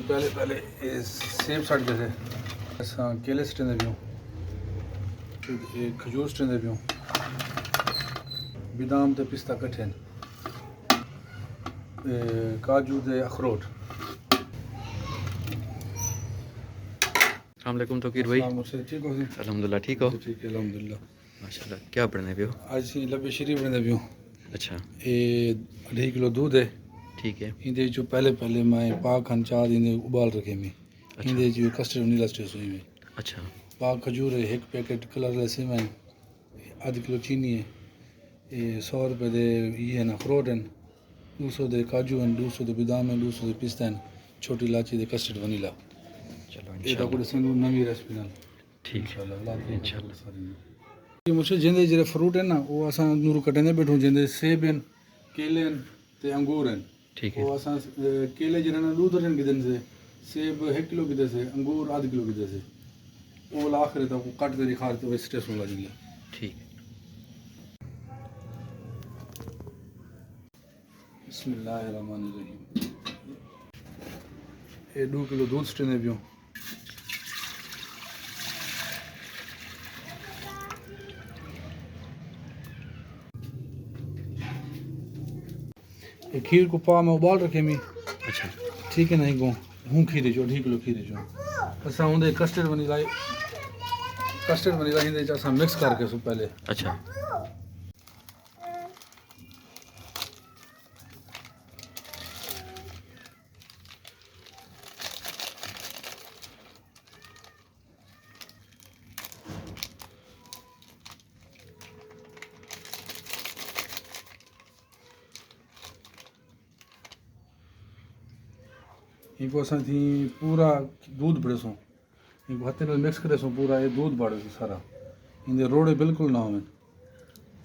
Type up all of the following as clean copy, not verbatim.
पहले पहले ये सेब सट जैसे असां केले सटेंदे पियूं, फिर खजूर सटेंदे पियूं, बादाम ते पिस्ता कट्ठे आहिनि, काजू ते अखरोट। अस्सलाम वालेकुम तौकीर भाई। ठीक हो? अल्हम्दुलिल्लाह ठीक हो? ठीक है अल्हम्दुलिल्लाह। माशाल्लाह। क्या पढ़ने पियो? आज असीं लाबे-शेरी बनांदे पियूं। अच्छा ये 2.5 किलो दूध है। ठीक है। इंदे जो पहले मैं पाक खन चाह इंदे उबाल रखे में। अच्छा इंदे जो कस्टर्ड वनीला स्टेस हुई में। अच्छा पाक खजूर है, 1 पैकेट कलरलेस सेव है, आधी किलो चीनी है, ये 100 रुपए दे ये है ना अखरोट हैं, 200 दे काजू हैं, 200 दे बादाम हैं, 200 दे पिस्ता हैं, छोटी इलायची दे कस्टर्ड वनीला। चलो ये इंशाल्लाह कुछ संग नवी रेसिपी नाल ठीक है इंशाल्लाह इंशाल्लाह। ये मुझे जिंदे जेरे फ्रूट है ना वो असां नूर कटने बैठूं जिंदे सेब हैं, केले हैं ते अंगूर हैं। ठीक है वो असां केले जरा ना 2 दर्जन गिदन से, सेब 1 किलो गिदे से, अंगूर आध किलो गिदे से, वो आखिर तक कट के दिखा तो वैसे टेस्ट होला जिले। ठीक है। बिस्मिल्लाहिर्रहमानिर्रहीम। ये 2 किलो दूध स्टेने पियो। ये खीर को पा में उबाल रखे मी। अच्छा ठीक है नहीं गो हूँ खीरे जो 2 किलो खीरे जो असां हुंदे कस्टर्ड वनीला हिंदे च असां मिक्स करके सो पहले अच्छा इनको असां थी पूरा दूध बड़ेसो इनको हथे में मिक्स करे सो पूरा ये दूध बाड़े सो सारा इनके रोड़े बिल्कुल ना होवे।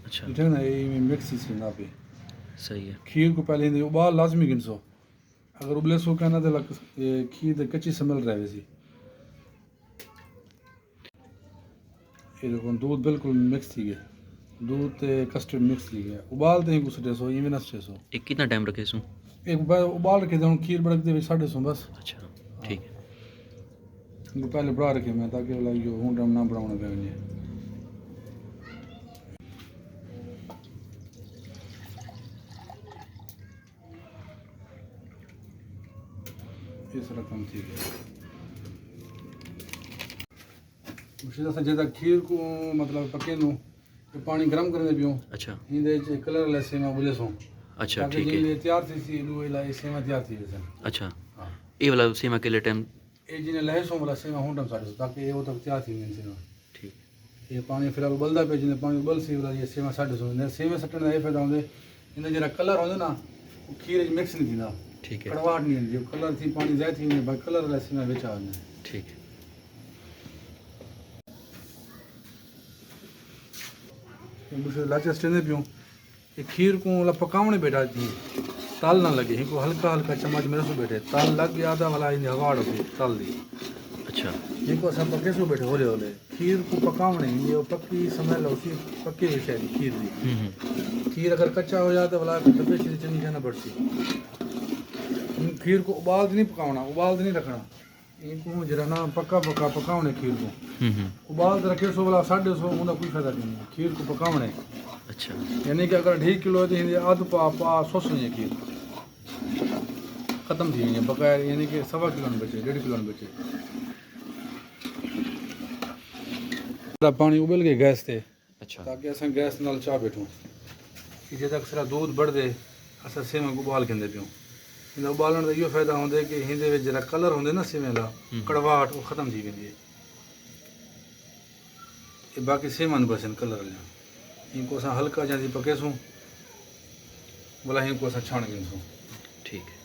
अच्छा ठीक है ना ये मिक्स ही ना पे सही है। खीर को पहले इनके उबाल लाजमी गिनसो, अगर उबले सो कहना तो ये खीर तो कच्ची स्मेल रहे वैसी। ये देखो दूध बिल्कुल मिक्स थी गए, दूध ते कस्टर्ड मिक्स थी गया, उबाल ते ही कुछ सो ये भी ना सो एक कितना टाइम रखे सूँ? एक बार उबाल रखे थे खीर बड़क दे 150 बस। अच्छा ठीक है। इनको पहले बढ़ा रखे मैं ताकि वाला यो हूँ डम ना बढ़ाने पे मुझे इस रकम थी गई मुझे जैसा ज़्यादा खीर को मतलब पके नू तो पानी गर्म करने पियूं। अच्छा इंदे कलर लेसे में बोले सो अच्छा ठीक है। ये तैयार थी सी लू इला इसे में तैयार थी वैसे। अच्छा हाँ ये वाला सीमा के लिए टाइम ये जिन्हें लहे सो वाला सेवा हूँ डम साढ़े ताकि ये वो तक तैयार थी नहीं सेवा। ठीक ये पानी फिलहाल उबलता पे जिन्हें पानी उबल सी वाला ये सेवा 150 सेवा सटन का ये फायदा होंगे इन्हें जरा कलर होंगे ना वो खीर मिक्स नहीं थी ना ठीक है कड़वाहट नहीं आती कलर थी पानी ज़्यादा थी भाई कलर वाला सेवा बेचा आने। ठीक है। मुझे लाचा स्टेंदे पियूं ये खीर को वाला पकावने बैठा थी ताल ना लगे इनको हल्का हल्का चम्मच मेरे से बैठे ताल लग गया था वाला इन हवा होगी ताल दी। अच्छा इनको सब पके सो बैठे होले होले खीर को पकावने ये पक्की समझ लो उसी पक्की विषय खीर दी। खीर अगर कच्चा हो जाता वाला तबियत चीज़ चंगी जाना पड़ती। खीर को उबाल नहीं पकावना उबाल नहीं रखना इनको जरा ना पक्का पक्का पकावने खीर को उबाल रखे सो वाला 150 उनका कोई फायदा नहीं है खीर को पकावने। अच्छा यानी कि अगर 2.5 किलो है तो आध पा पा सोस नहीं है खीर ख़त्म थी वही बकाया यानी कि 1.25 किलो में बचे 1.5 किलो में बचे। पानी उबल गए गैस से अच्छा ताकि अस गैस नाल चाह बैठूँ कि जे तक सिरा दूध बढ़ दे अस सेव उबाल के पियूं इन उबालने का यो फायदा होंगे कि हिंदे जरा कलर होंगे ना सेवें का कड़वाहट वो ख़त्म थी वेंदी है। बाकी सेवन बसन कलर लिया इनको अस हल्का जल्दी पकेसूँ बोला इनको अस छाण गिनसूँ। ठीक है।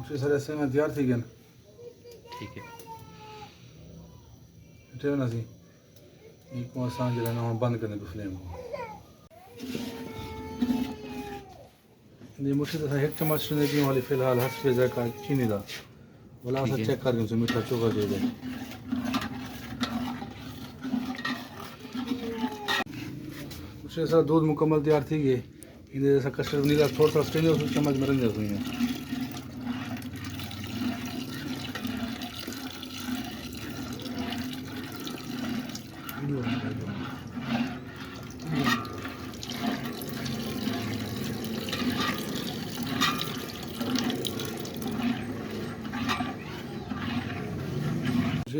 उसी तरह से मैं तैयार थी गए ठीक है। ठीक है ना सी इनको अस जो ना बंद करने पे फ्लेम को ये मुझे तो 1 चम्मच ने पियूं वाली फिलहाल हथ पे जाकर चीनी दा बोला अस चेक कर मीठा चोखा दे दे मुझसे सारा दूध मुकम्मल तैयार थी गए इधर जैसा कस्टर्ड वनीला थोड़ा सा स्ट्रेन उस चम्मच में रंग हुई है।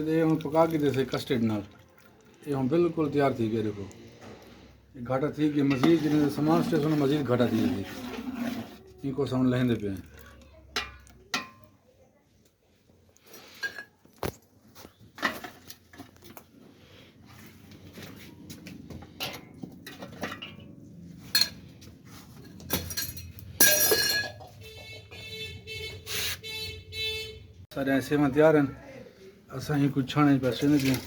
ये हम पका के जैसे कस्टर्ड नाल ये हम बिल्कुल तैयार थी गए। देखो घाटा थी कि मज़ीद जिन्हें सामान स्टेशन में मज़ीद घाटा थी गई इनको सामान लहंदे पे हैं। सारे ऐसे में तैयार हैं असा ही कुछ छाने पैसे नहीं दिए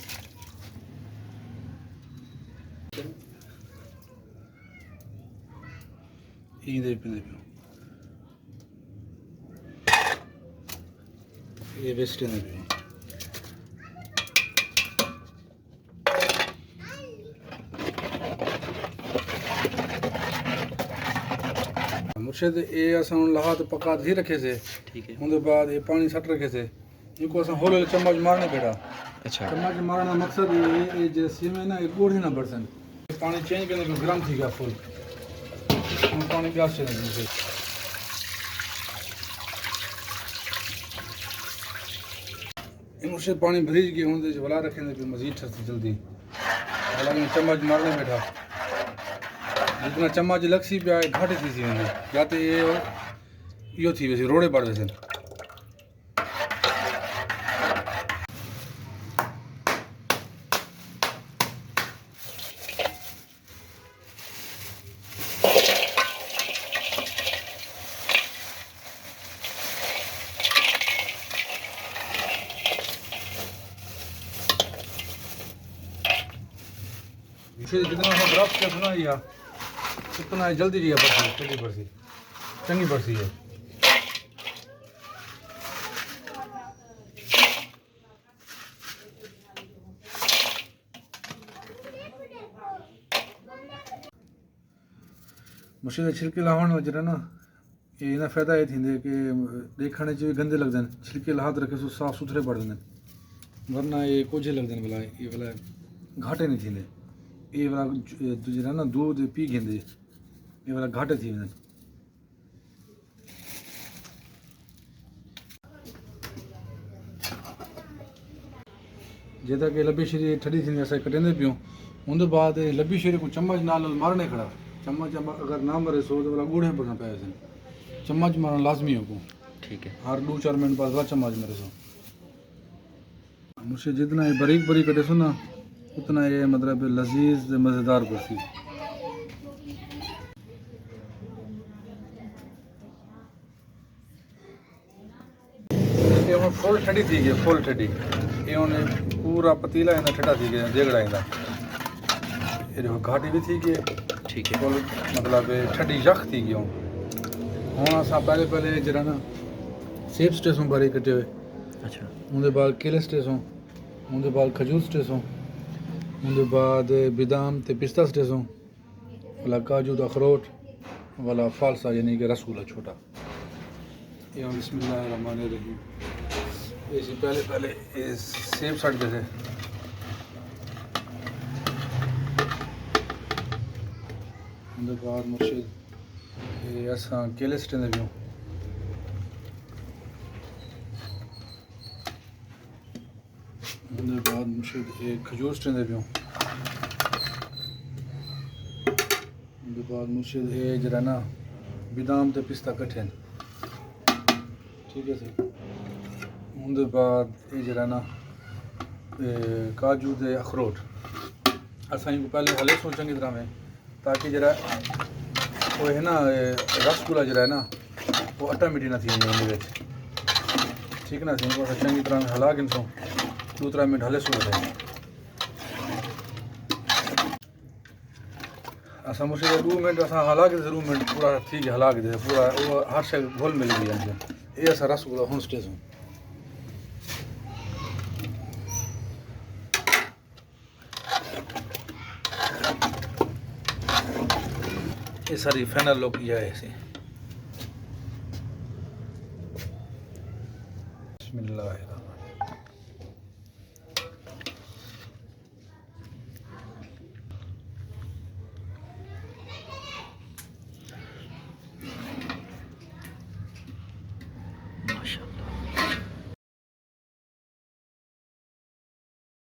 दे पे ये वेस्ट नहीं पे मुर्शिद ये असा लहा तो पका थी रखे थे। ठीक है। उनके बाद ये पानी सट रखे थे इनको असा होले चम्मच मारने बेटा। अच्छा। चम्मच मारना मकसद ये जैसे में ना एक गोढ़ ना बरसन पानी चेंज करने को गर्म थी गया फुल पानी प्यास से नहीं मुझसे पानी भरीज के होंगे वाला रखेंगे फिर मज़ीद ठरती जल्दी हालांकि चम्मच मारने बैठा जितना चम्मच लक्सी पे आए घाटे थी होंगे जाते ये यो थी वैसे रोड़े पड़ वैसे जितना ड्रॉप के सुना लिया उतना जल्दी लिया बरसी चंगी बरसी है। मुझे छिलके लाहण वजह ना ये ना फ़ायदा ये थींदे कि देखने च भी गंदे लगते हैं छिलके लाहत रखे सो साफ़ सुथरे पड़ देंगे वरना ये कोझे लगते हैं भला ये भला घाटे नहीं थींदे ये वाला जरा ना दूध पी गेंदे ये वाला घाटे थी वञनि। जेदा कि लबेशीरी ठंडी थी असां कटेंदे पियूं उनके बाद लबेशीरी को चम्मच नाल मारने खड़ा चम्मच अगर ना मरे सो तो वाला गूढ़े पर पे चम्मच मारना लाजमी हो को। ठीक है। हर 2-4 मिनट बाद वाला चम्मच मरे सो मुझे जितना ये बारीक बारीक कटे सो ना उतना ये मतलब लजीज मज़ेदार बरसी। ये फुल ठंडी थी गई फुल ठंडी ये उन्हें पूरा पतीला इंदा ठंडा थी गया देगड़ा इंदा ये देखो घाटी भी थी गई। ठीक है। फुल मतलब ठंडी यख थी गई हूँ असां पहले जरा ना सेब स्टेसों बारीक कटे हुए। अच्छा। उनके बाद केले स्टेसों उनके बाद खजूर स्टेसों उनके बाद बादाम ते पिस्ता स्टेसों वाला काजू दा अखरोट वाला फालसा यानी कि रसगुल्ला छोटा ये बिस्मिल्लाहिर्रहमानिर्रहीम ऐसे पहले ये सेब सट गए थे उनके बाद मुर्शिद ये असां केले स्टेंदे पियूं उनके बाद मुर्शिद ये खजूर स्टेंदे पियूं उनके बाद मुर्शिद ये जरा ना बादाम ते पिस्ता कट्ठे ठीक है सर उनके बाद ये जरा ना काजू दे अखरोट असां इनको पहले हले सो चंगी तरह में ताकि जरा वो है ना रसगुल्ला जरा है ना वो अट्टा मिट्टी ना थी उनके ठीक ना थी इनको चंगी तरह में हला के इनको 2-3 मिनट हले सो रहे असां मुझे 2 मिनट असां हला के 2 मिनट पूरा ठीक है हला के पूरा वो हर शइ घोल मिल गई है ये असां रसगुल्ला हुन स्टेज हूँ ये सारी फाइनल लुक ये है इसे। बिस्मिल्लाह।